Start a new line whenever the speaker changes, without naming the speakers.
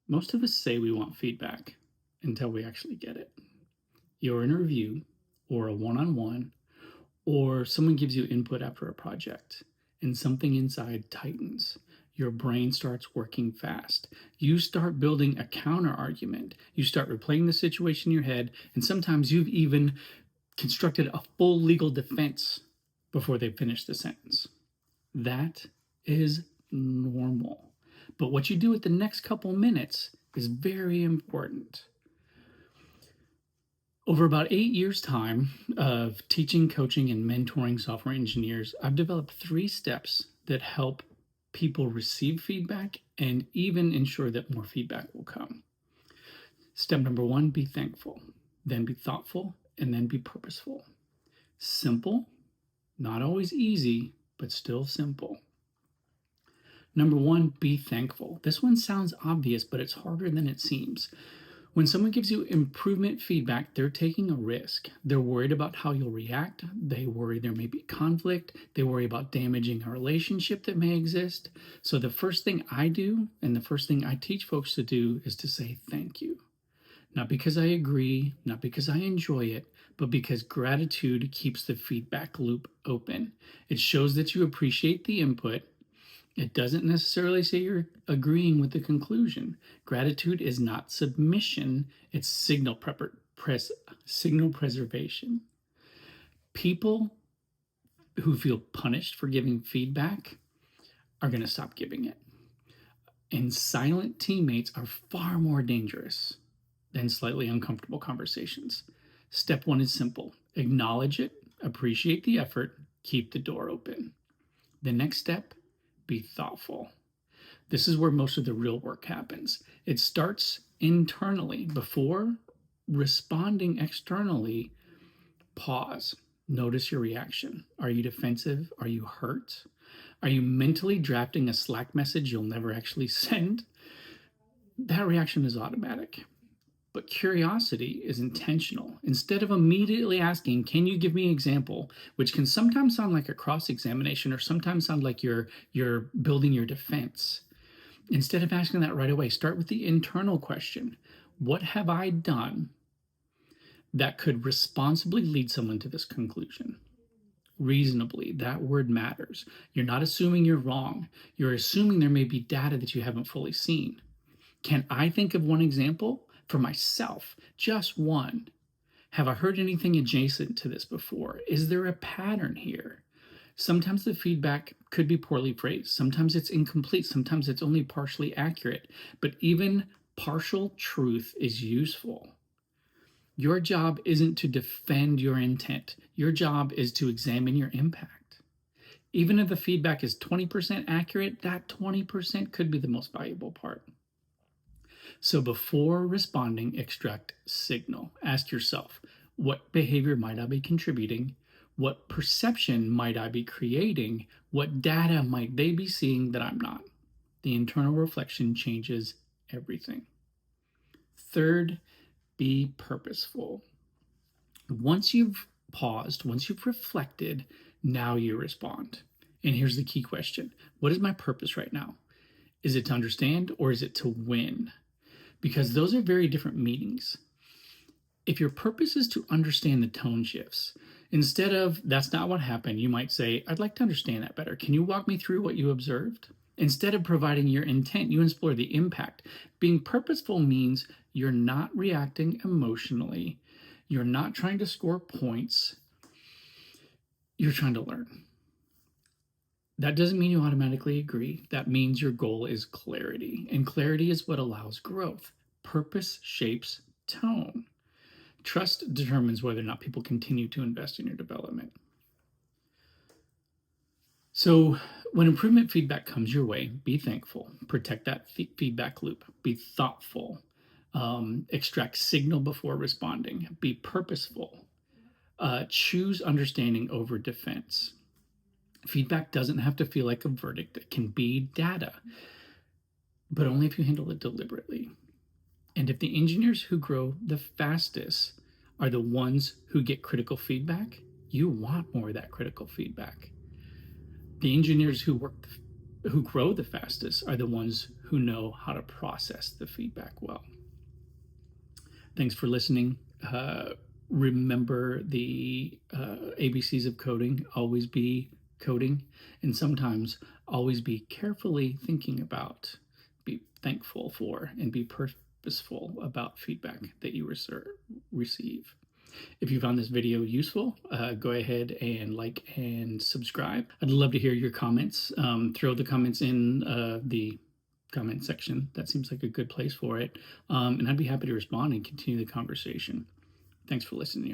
Most of us say we want feedback until we actually get it. You're in a review or a one on one, or someone gives you input after a project and something inside tightens. Your brain starts working fast. You start building a counter argument. You start replaying the situation in your head, and sometimes you've even constructed a full legal defense before they finish the sentence. That is normal. But what you do at the next couple minutes is very important. Over about 8 years' time of teaching, coaching, and mentoring software engineers, I've developed 3 steps that help people receive feedback and even ensure that more feedback will come. Step number 1, be thankful, then be thoughtful, and then be purposeful. Simple, not always easy, but still simple. Number 1, be thankful. This one sounds obvious, but it's harder than it seems. When someone gives you improvement feedback, they're taking a risk. They're worried about how you'll react. They worry there may be conflict. They worry about damaging a relationship that may exist. So the first thing I do, and the first thing I teach folks to do, is to say thank you. Not because I agree, not because I enjoy it, but because gratitude keeps the feedback loop open. It shows that you appreciate the input. It doesn't necessarily say you're agreeing with the conclusion. Gratitude is not submission, it's signal preservation. People who feel punished for giving feedback are going to stop giving it. And silent teammates are far more dangerous than slightly uncomfortable conversations. Step 1 is simple: acknowledge it, appreciate the effort, keep the door open. The next step, be thoughtful. This is where most of the real work happens. It starts internally. Before responding externally, pause. Notice your reaction. Are you defensive? Are you hurt? Are you mentally drafting a Slack message you'll never actually send? That reaction is automatic. But curiosity is intentional. Instead of immediately asking, can you give me an example, which can sometimes sound like a cross-examination or sometimes sound like you're building your defense. Instead of asking that right away, start with the internal question. What have I done that could responsibly lead someone to this conclusion? Reasonably, that word matters. You're not assuming you're wrong. You're assuming there may be data that you haven't fully seen. Can I think of one example? For myself, just one. Have I heard anything adjacent to this before? Is there a pattern here? Sometimes the feedback could be poorly phrased. Sometimes it's incomplete. Sometimes it's only partially accurate. But even partial truth is useful. Your job isn't to defend your intent. Your job is to examine your impact. Even if the feedback is 20% accurate, that 20% could be the most valuable part. So before responding, extract signal. Ask yourself, what behavior might I be contributing? What perception might I be creating? What data might they be seeing that I'm not? The internal reflection changes everything. Third, be purposeful. Once you've paused, once you've reflected, now you respond. And here's the key question: what is my purpose right now? Is it to understand or is it to win? Because those are very different meanings. If your purpose is to understand the tone shifts, instead of that's not what happened, you might say, I'd like to understand that better. Can you walk me through what you observed? Instead of providing your intent, you explore the impact. Being purposeful means you're not reacting emotionally. You're not trying to score points. You're trying to learn. That doesn't mean you automatically agree. That means your goal is clarity, and clarity is what allows growth. Purpose shapes tone. Trust determines whether or not people continue to invest in your development. So, when improvement feedback comes your way, be thankful, protect that feedback loop, be thoughtful, extract signal before responding, be purposeful, choose understanding over defense. Feedback doesn't have to feel like a verdict. It can be data, but only if you handle it deliberately. And if the engineers who grow the fastest are the ones who get critical feedback, you want more of that critical feedback. The engineers who work who grow the fastest are the ones who know how to process the feedback well. Thanks for listening. Remember the ABCs of coding. Always be coding, and sometimes always be carefully thinking about, be thankful for, and be purposeful about feedback that you receive. If you found this video useful, go ahead and like and subscribe. I'd love to hear your comments. Throw the comments in the comment section. That seems like a good place for it. And I'd be happy to respond and continue the conversation. Thanks for listening, y'all.